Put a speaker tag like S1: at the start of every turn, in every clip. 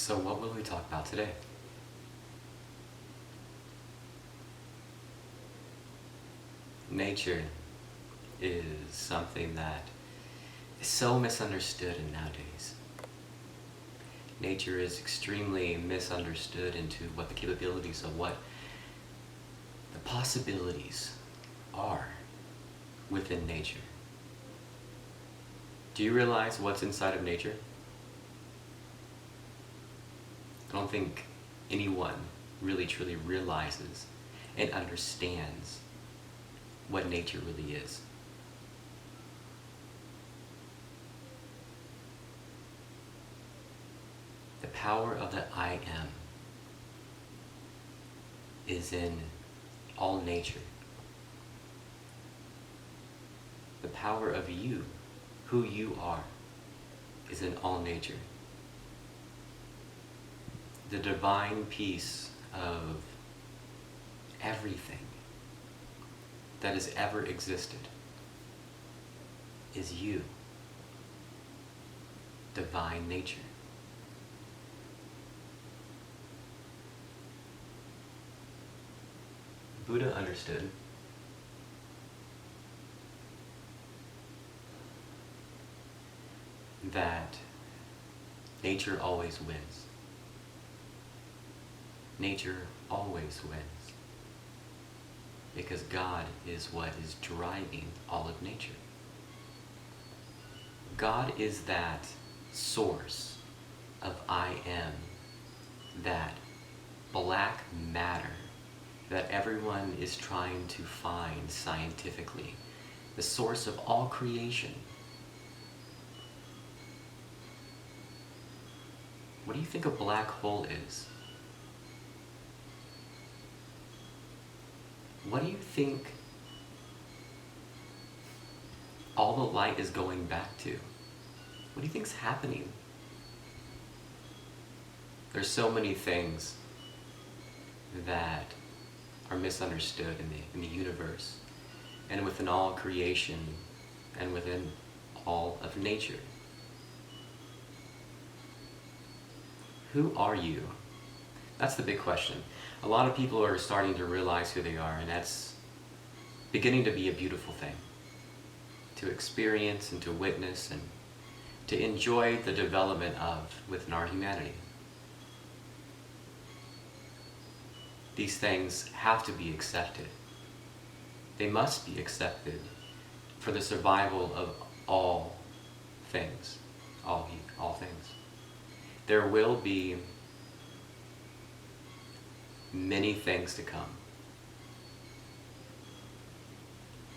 S1: So what will we talk about today? Nature is something that is so misunderstood in nowadays. Nature is extremely misunderstood into what the capabilities of what the possibilities are within nature. Do you realize what's inside of nature? I don't think anyone really truly realizes and understands what nature really is. The power of the I am is in all nature. The power of you, who you are, is in all nature. The divine peace of everything that has ever existed is you, divine nature. Buddha understood that nature always wins. Nature always wins. Because God is what is driving all of nature. God is that source of I am, that black matter that everyone is trying to find scientifically, the source of all creation. What do you think a black hole is? What do you think all the light is going back to? What do you think's happening? There's so many things that are misunderstood in the universe and within all creation and within all of nature. Who are you? That's the big question. A lot of people are starting to realize who they are, and that's beginning to be a beautiful thing. To experience and to witness and to enjoy the development of within our humanity. These things have to be accepted. They must be accepted for the survival of all things. All things. There will be many things to come.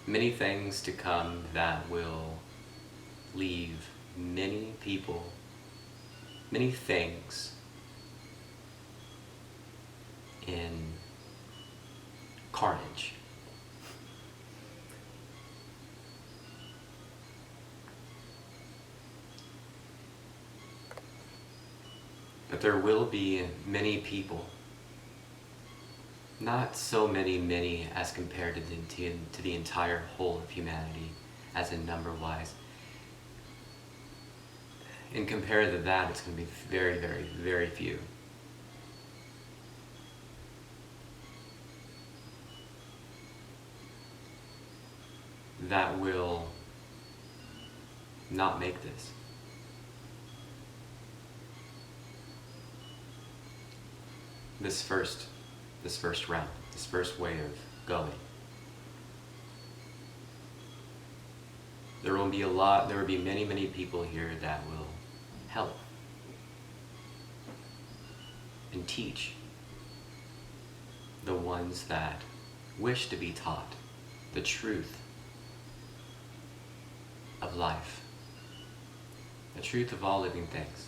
S1: Many things to come that will leave many people, many things in carnage. But there will be many people, not so many as compared to the entire whole of humanity, as in number-wise. And compared to that, it's going to be very few. That will not make this. This first round, this first way of going. There will be many people here that will help and teach the ones that wish to be taught the truth of life, the truth of all living things.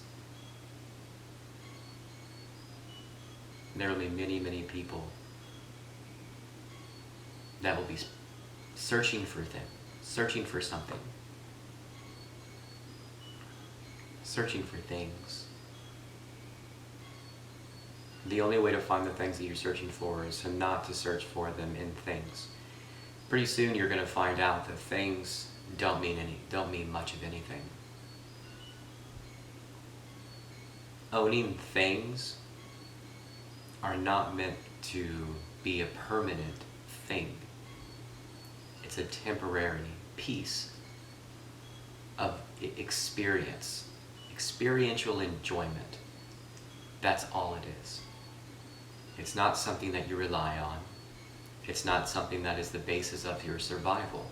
S1: There will be many people that will be searching for something, searching for things. The only way to find the things that you're searching for is not to search for them in things. Pretty soon you're going to find out that things don't mean much of anything. owning things are not meant to be a permanent thing. It's a temporary piece of experience, experiential enjoyment. That's all it is. It's not something that you rely on. It's not something that is the basis of your survival.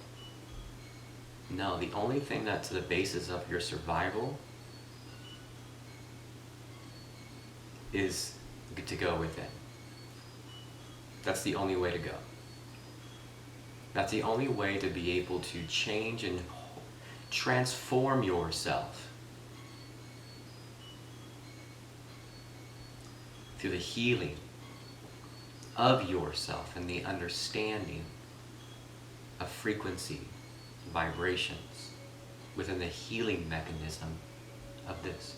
S1: No, the only thing that's the basis of your survival is to go within. That's the only way to go. That's the only way to be able to change and transform yourself through the healing of yourself and the understanding of frequency, vibrations within the healing mechanism of this.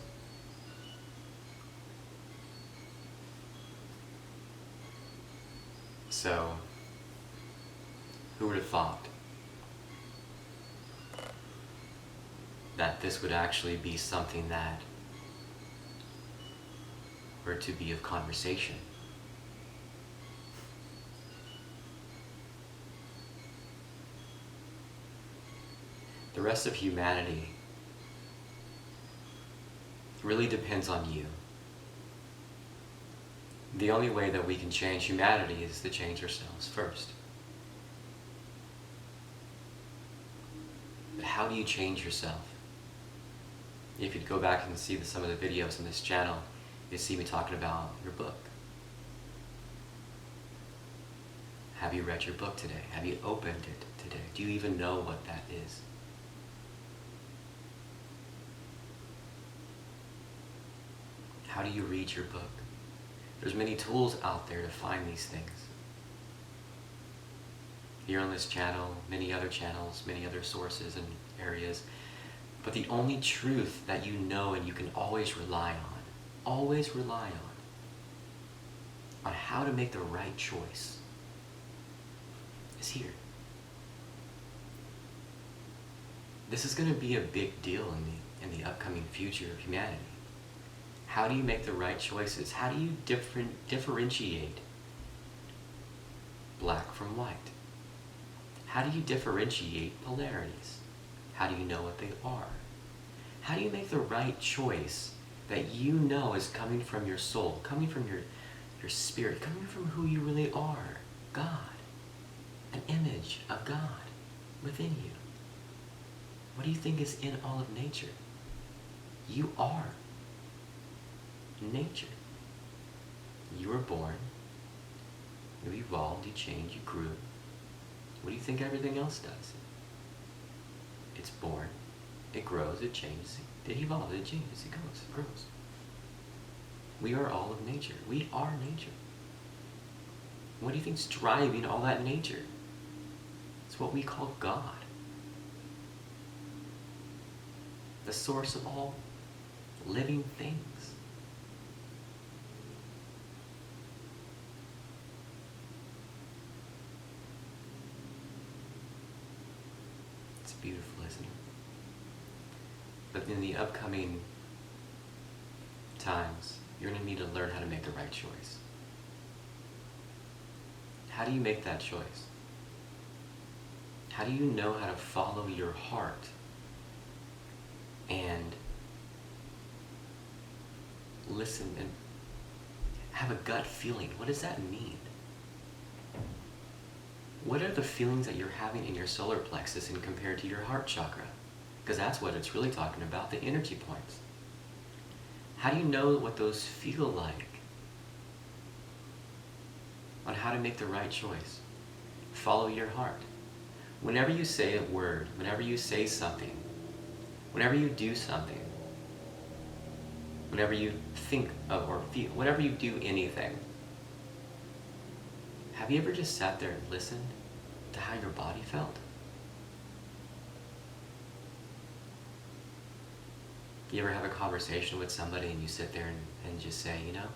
S1: So, who would have thought that this would actually be something that were to be of conversation? The rest of humanity really depends on you. The only way that we can change humanity is to change ourselves first. But how do you change yourself? If you'd go back and see some of the videos on this channel, you'd see me talking about your book. Have you read your book today? Have you opened it today? Do you even know what that is? How do you read your book? There's many tools out there to find these things. Here on this channel, many other channels, many other sources and areas. But the only truth that you know and you can always rely on how to make the right choice is here. This is going to be a big deal in the upcoming future of humanity. How do you make the right choices? How do you differentiate black from white? How do you differentiate polarities? How do you know what they are? How do you make the right choice that you know is coming from your soul, coming from your spirit, coming from who you really are? God, an image of God within you. What do you think is in all of nature? You are nature. You were born, you evolved, you changed, you grew. What do you think everything else does? It's born, it grows, it changes, it evolves, it changes, it goes, it grows. We are all of nature. We are nature. What do you think's driving all that nature? It's what we call God. The source of all living things. It's beautiful, isn't it? But in the upcoming times, you're going to need to learn how to make the right choice. How do you make that choice? How do you know how to follow your heart and listen and have a gut feeling? What does that mean? What are the feelings that you're having in your solar plexus and compared to your heart chakra? Because that's what it's really talking about, the energy points. How do you know what those feel like? On how to make the right choice. Follow your heart. Whenever you say a word, whenever you say something, whenever you do something, whenever you think of or feel, whenever you do anything, have you ever just sat there and listened to how your body felt? You ever have a conversation with somebody and you sit there and just say, you know,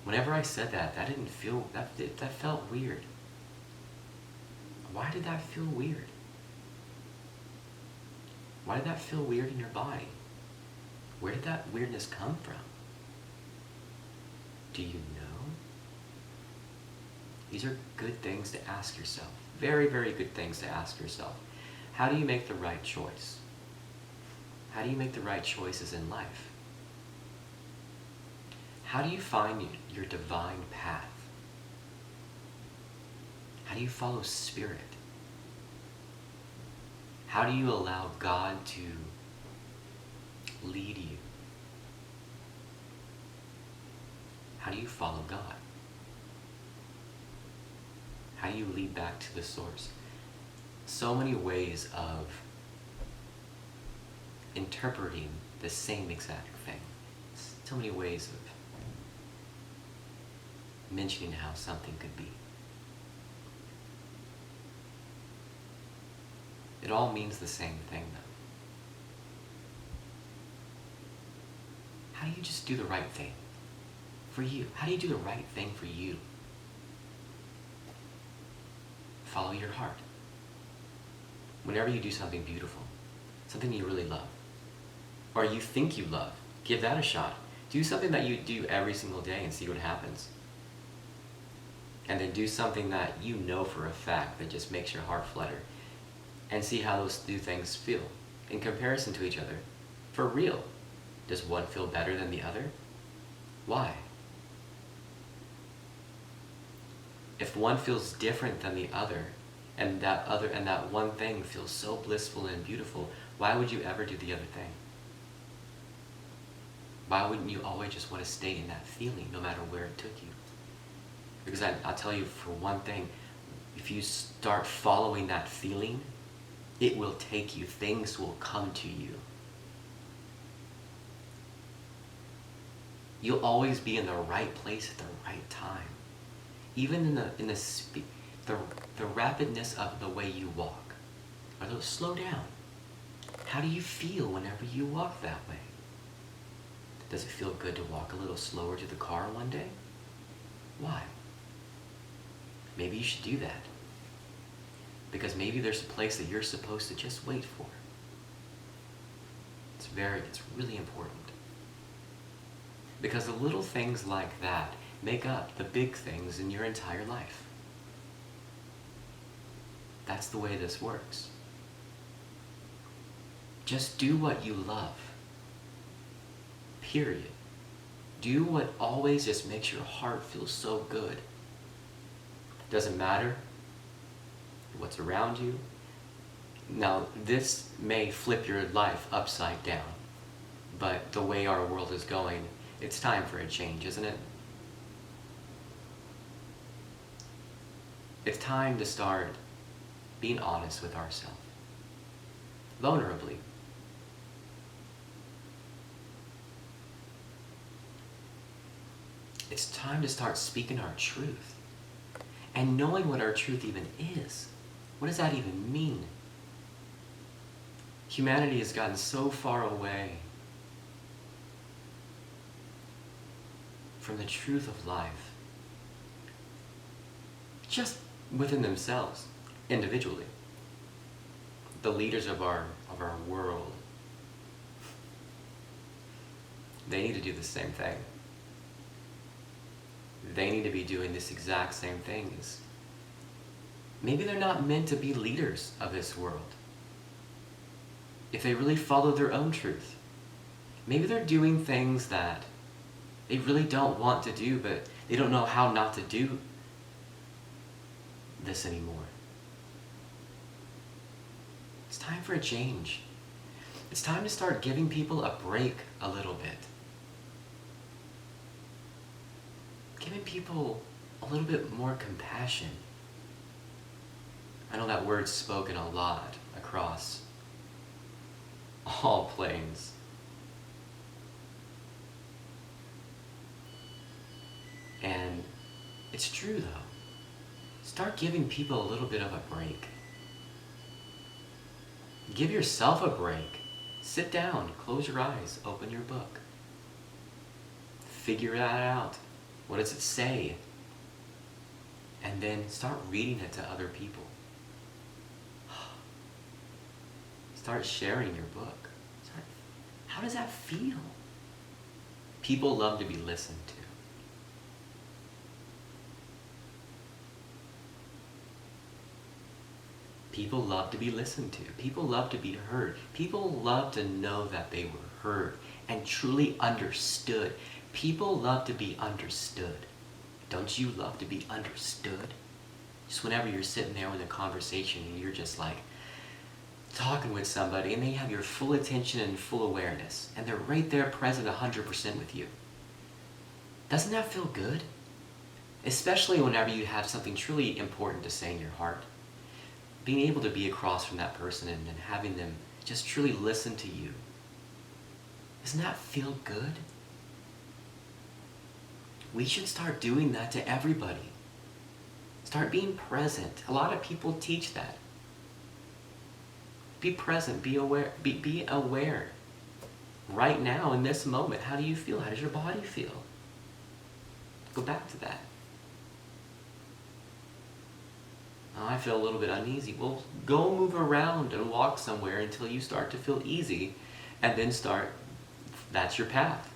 S1: whenever I said that, that didn't feel, that felt weird. Why did that feel weird? Why did that feel weird in your body? Where did that weirdness come from? Do you know? These are good things to ask yourself. Very, very good things to ask yourself. How do you make the right choice? How do you make the right choices in life? How do you find your divine path? How do you follow spirit? How do you allow God to lead you? How do you follow God? How do you lead back to the source? So many ways of interpreting the same exact thing. So many ways of mentioning how something could be. It all means the same thing, though. How do you just do the right thing for you? How do you do the right thing for you? Follow your heart. Whenever you do something beautiful, something you really love, or you think you love, give that a shot. Do something that you do every single day and see what happens. And then do something that you know for a fact that just makes your heart flutter. And see how those two things feel in comparison to each other. For real. Does one feel better than the other? Why? If one feels different than the other, and that one thing feels so blissful and beautiful, why would you ever do the other thing? Why wouldn't you always just want to stay in that feeling no matter where it took you? Because I'll tell you, for one thing, if you start following that feeling, it will take you, things will come to you. You'll always be in the right place at the right time. Even in the rapidness of the way you walk. Or those slow down. How do you feel whenever you walk that way? Does it feel good to walk a little slower to the car one day? Why? Maybe you should do that. Because maybe there's a place that you're supposed to just wait for. It's really important. Because the little things like that make up the big things in your entire life. That's the way this works. Just do what you love. Period. Do what always just makes your heart feel so good. Doesn't matter what's around you. Now, this may flip your life upside down, but the way our world is going, it's time for a change, isn't it? It's time to start being honest with ourselves. Vulnerably. It's time to start speaking our truth. And knowing what our truth even is. What does that even mean? Humanity has gotten so far away from the truth of life. Just within themselves, individually. The leaders of our world, they need to do the same thing. They need to be doing this exact same things. Maybe they're not meant to be leaders of this world. If they really follow their own truth. Maybe they're doing things that they really don't want to do, but they don't know how not to do this anymore. It's time for a change. It's time to start giving people a break a little bit. Giving people a little bit more compassion. I know that word's spoken a lot across all planes. And it's true though. Start giving people a little bit of a break. Give yourself a break. Sit down, close your eyes, open your book. Figure that out. What does it say? And then start reading it to other people. Start sharing your book. How does that feel? People love to be listened to. People love to be listened to. People love to be heard. People love to know that they were heard and truly understood. People love to be understood. Don't you love to be understood? Just whenever you're sitting there with a conversation and you're just like talking with somebody and they have your full attention and full awareness and they're right there present 100% with you. Doesn't that feel good? Especially whenever you have something truly important to say in your heart. Being able to be across from that person and having them just truly listen to you. Doesn't that feel good? We should start doing that to everybody. Start being present. A lot of people teach that. Be present, be aware, be aware. Right now, in this moment, how do you feel? How does your body feel? Go back to that. Oh, I feel a little bit uneasy. Well, go move around and walk somewhere until you start to feel easy, and then that's your path.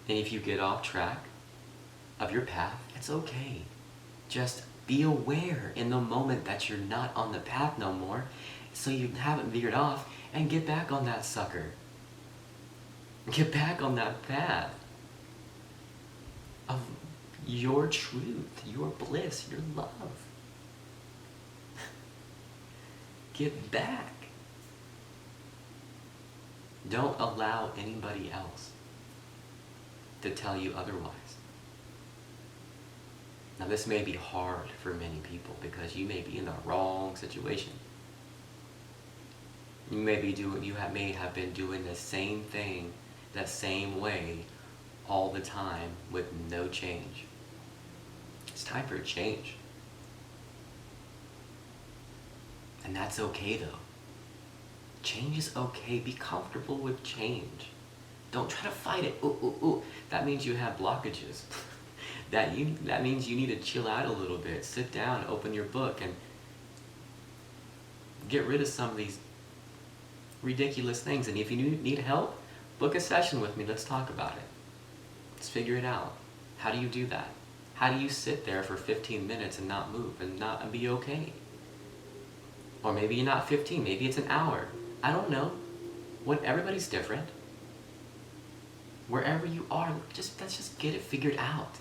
S1: And if you get off track of your path, it's okay. Just be aware in the moment that you're not on the path no more, so you haven't veered off, and get back on that sucker. Get back on that path of your truth, your bliss, your love. Get back. Don't allow anybody else to tell you otherwise. Now this may be hard for many people because you may be in the wrong situation. You may have been doing the same thing, the same way, all the time with no change. It's time for a change. And that's okay though. Change is okay. Be comfortable with change. Don't try to fight it. Ooh. That means you have blockages. That means you need to chill out a little bit. Sit down, open your book, and get rid of some of these ridiculous things. And if you need help, book a session with me. Let's talk about it. Let's figure it out. How do you do that? How do you sit there for 15 minutes and not move and be okay? Or maybe you're not 15, maybe it's an hour. I don't know. Everybody's different. Wherever you are, let's just get it figured out.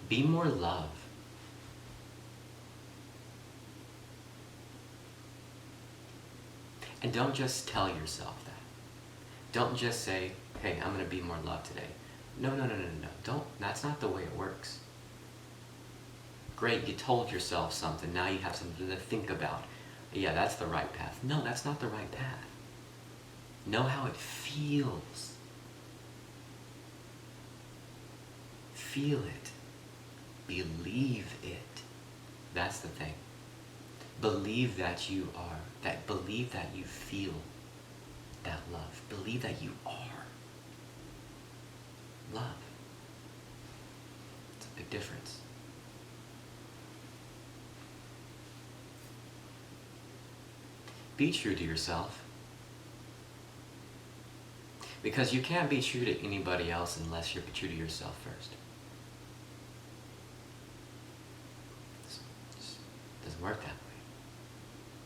S1: Be more love. And don't just tell yourself that. Don't just say, hey, I'm going to be more love today. No. That's not the way it works. Great, you told yourself something. Now you have something to think about. Yeah, that's the right path. No, that's not the right path. Know how it feels. Feel it. Believe it. That's the thing. Believe that you are. Believe that you feel that love. Believe that you are love. It's a big difference. Be true to yourself. Because you can't be true to anybody else unless you're true to yourself first. It just doesn't work that way.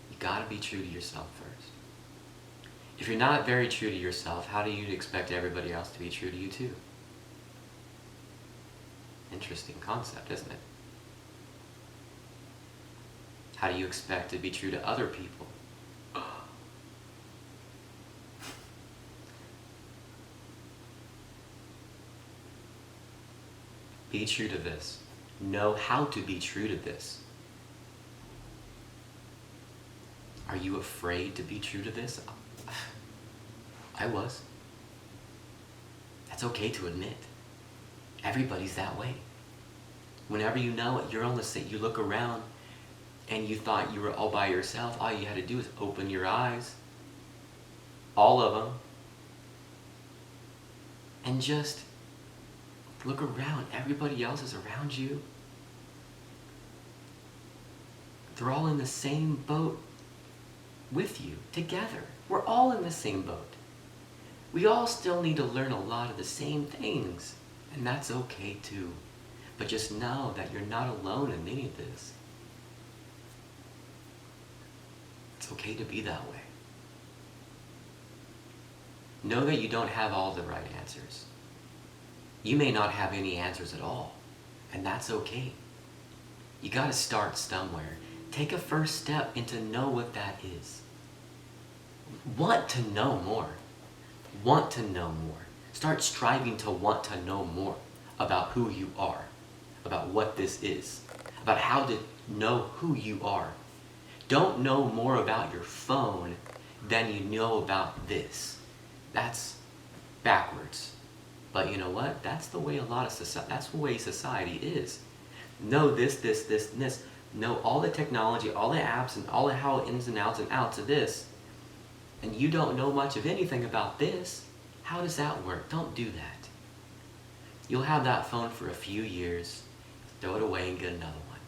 S1: You gotta be true to yourself first. If you're not very true to yourself, how do you expect everybody else to be true to you too? Interesting concept, isn't it? How do you expect to be true to other people? Be true to this. Know how to be true to this. Are you afraid to be true to this? I was. That's okay to admit. Everybody's that way. Whenever you know it, you're on the same, you look around and you thought you were all by yourself, all you had to do is open your eyes, all of them, and just Look around. Everybody else is around you. They're all in the same boat with you, together. We're all in the same boat. We all still need to learn a lot of the same things, and that's okay too. But just know that you're not alone in any of this. It's okay to be that way. Know that you don't have all the right answers. You may not have any answers at all, and that's okay. You gotta start somewhere. Take a first step into know what that is. Want to know more. Want to know more. Start striving to want to know more about who you are, about what this is, about how to know who you are. Don't know more about your phone than you know about this. That's backwards. But you know what? That's the way a lot of society, that's the way society is. Know this, and this. Know all the technology, all the apps, and all the how ins and outs of this. And you don't know much of anything about this. How does that work? Don't do that. You'll have that phone for a few years, throw it away and get another one.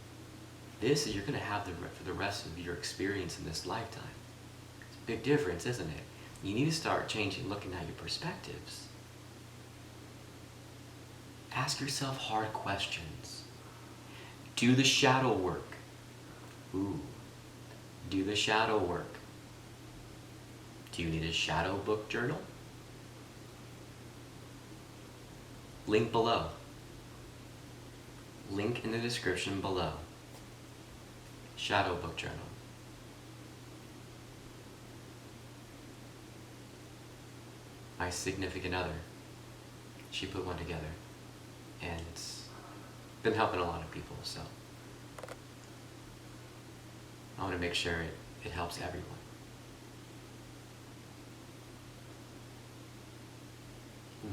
S1: This is you're going to have for the rest of your experience in this lifetime. It's a big difference, isn't it? You need to start changing, looking at your perspectives. Ask yourself hard questions. Do the shadow work. Ooh, do the shadow work. Do you need a shadow book journal? Link below. Link in the description below. Shadow book journal. My significant other, she put one together, and it's been helping a lot of people, so I want to make sure it helps everyone.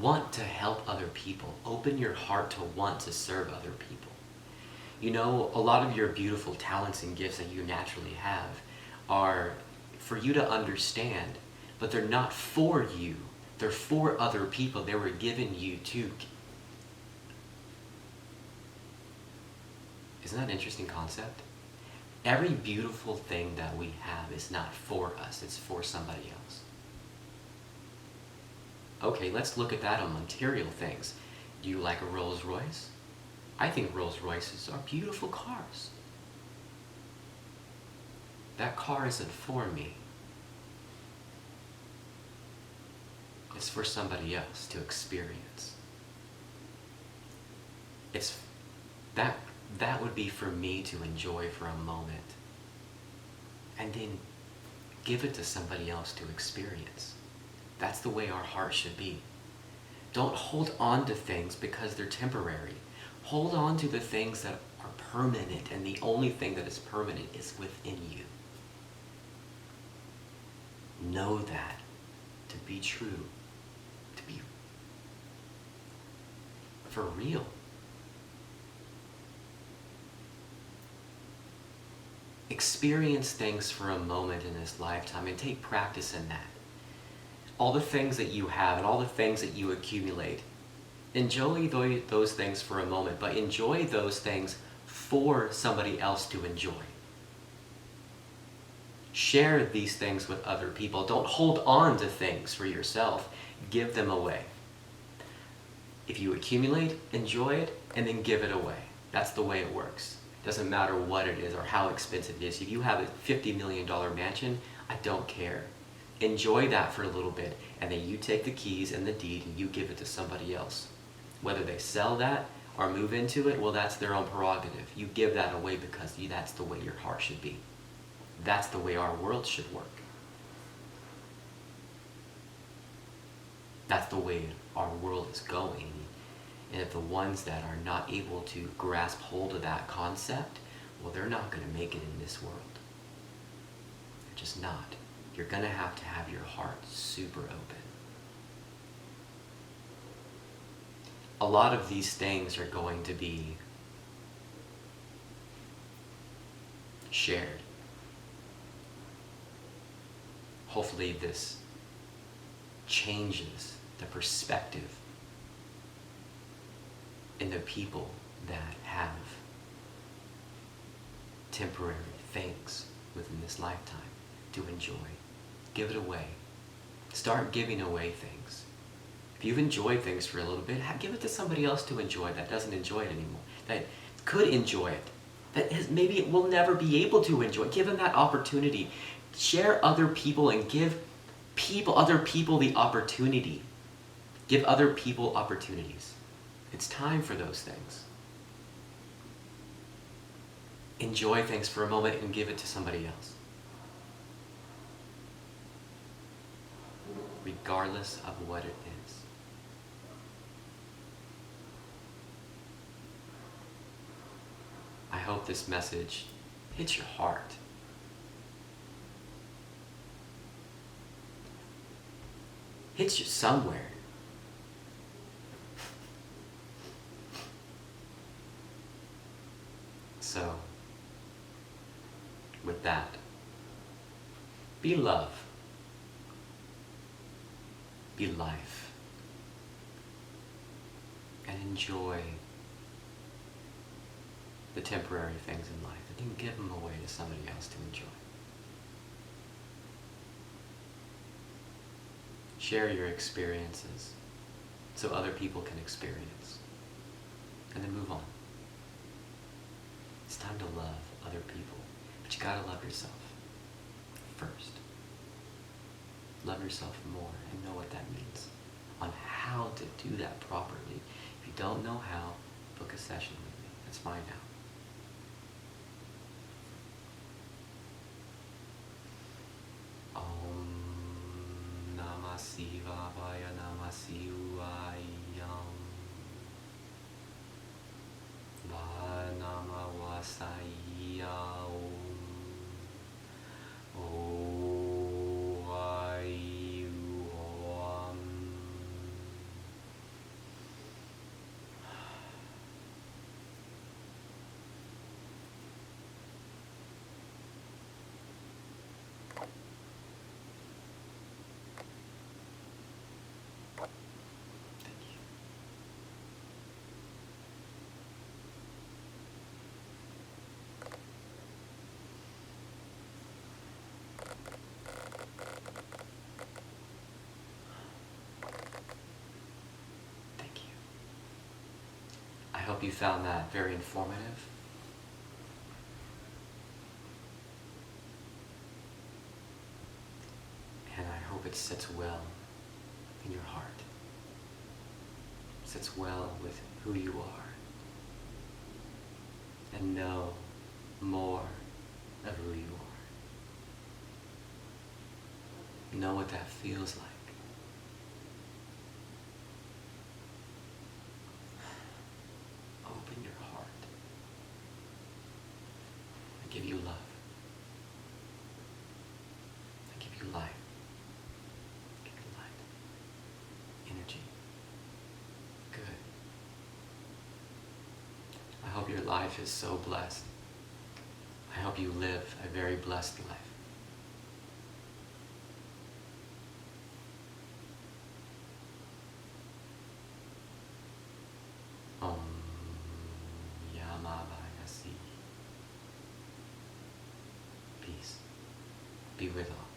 S1: Want to help other people. Open your heart to want to serve other people. You know, a lot of your beautiful talents and gifts that you naturally have are for you to understand, but they're not for you. They're for other people. They were given you to. Isn't that an interesting concept? Every beautiful thing that we have is not for us, it's for somebody else. Okay, let's look at that on material things. Do you like a Rolls Royce? I think Rolls Royces are beautiful cars. That car isn't for me. It's for somebody else to experience. It's that would be for me to enjoy for a moment, and then give it to somebody else to experience. That's the way our heart should be. Don't hold on to things because they're temporary. Hold on to the things that are permanent, and the only thing that is permanent is within you. Know that to be true, to be for real. Experience things for a moment in this lifetime and take practice in that. All the things that you have and all the things that you accumulate, enjoy those things for a moment, but enjoy those things for somebody else to enjoy. Share these things with other people. Don't hold on to things for yourself. Give them away. If you accumulate, enjoy it, and then give it away. That's the way it works. Doesn't matter what it is or how expensive it is. If you have a $50 million mansion, I don't care. Enjoy that for a little bit, and then you take the keys and the deed and you give it to somebody else. Whether they sell that or move into it, well, that's their own prerogative. You give that away because that's the way your heart should be. That's the way our world should work. That's the way our world is going. And if the ones that are not able to grasp hold of that concept, well, they're not going to make it in this world. They're just not. You're going to have your heart super open. A lot of these things are going to be shared. Hopefully this changes the perspective in the people that have temporary things within this lifetime to enjoy. Give it away. Start giving away things. If you've enjoyed things for a little bit, give it to somebody else to enjoy that doesn't enjoy it anymore, that could enjoy it, that maybe it will never be able to enjoy it. Give them that opportunity. Share other people and give other people the opportunity. Give other people opportunities. It's time for those things. Enjoy things for a moment and give it to somebody else. Regardless of what it is. I hope this message hits your heart. Hits you somewhere. So, with that, be love. Be life. And enjoy the temporary things in life. And then give them away to somebody else to enjoy. Share your experiences so other people can experience. And then move on. It's time to love other people. But you gotta love yourself first. Love yourself more and know what that means. On how to do that properly. If you don't know how, book a session with me. Let's find out. Om Namah Shivaya Namah Shivaya. Va Namah Vasaya Om. Om. I hope you found that very informative. And I hope it sits well in your heart. Sits well with who you are. And know more of who you are. Know what that feels like. Open your heart. I give you love. I give you life. I give you light. Energy. Good. I hope your life is so blessed. I hope you live a very blessed life. Om Yamavayasi. Peace be with all.